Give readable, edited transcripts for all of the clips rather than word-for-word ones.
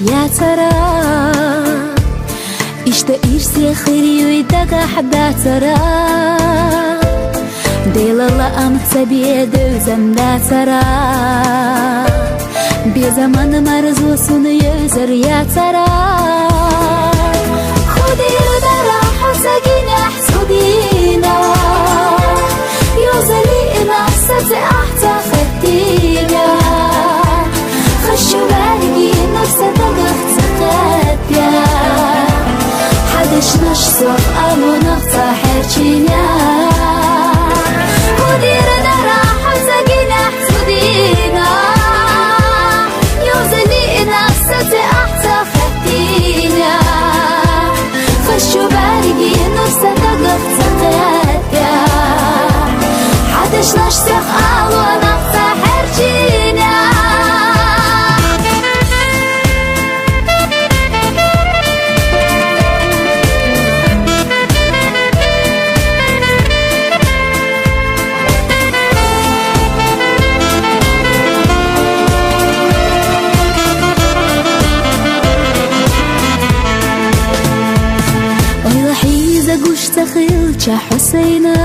يا ترى اشتقيرسي خيري ويدك حدا ترى ديل الله أمكسبي دوزم دا ترى بزمان مرزوسون يزر يا ترى خدي ردرا حسقيني حسودينا يوزلي إنا ستي أحتا خدينا خشو بالي نفسك تقفتقاتيا حدش نشصف ألو نقطع حرشينا ودير نرى حسقينا حسودينا يوزلي نفسك أحتا خدينا خشو بالي نفسك تقفتقاتيا حدش نشصف ألو نقطع حرشينا تخيلش حسينا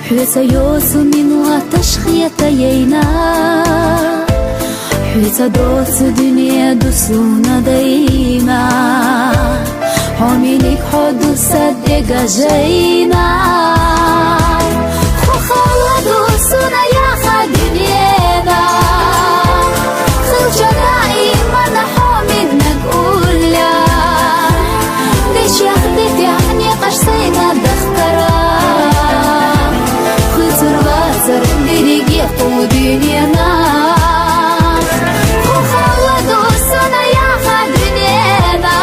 حيث يوسمين وتشخية يينا حيث دوس دنيا دوسونا دايما حميلك حدو صدق جينا خخوا دوسونا يا خدنينا خلشنا إيمانا حميدنا قولا ليش ياخدك يعني قشتينا دخترا خسر باسر ديريك يقودينينا وخوا دوسنا يا خدنينا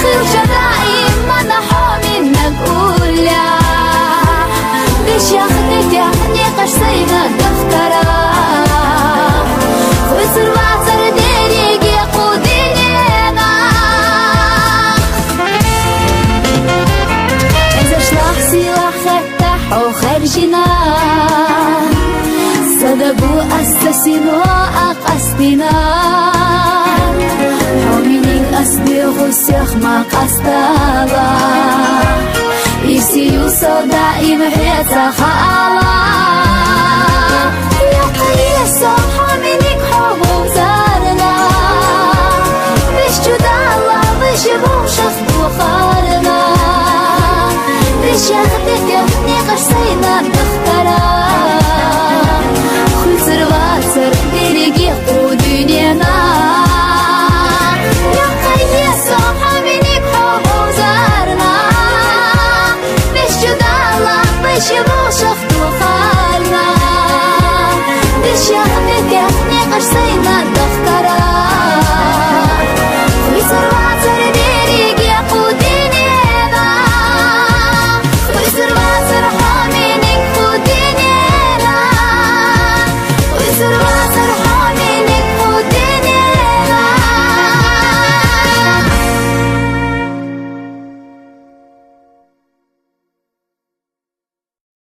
خلش دائما نحومي نقولا ليش ياخدك يعني قشتينا دخترا خسر باسر ديريك يقودينينا وخرجنا صدقوا أستسنوا أقصدنا حومينك أسبي غسيخ ما قصدنا يسيو صدائي محيطة خالا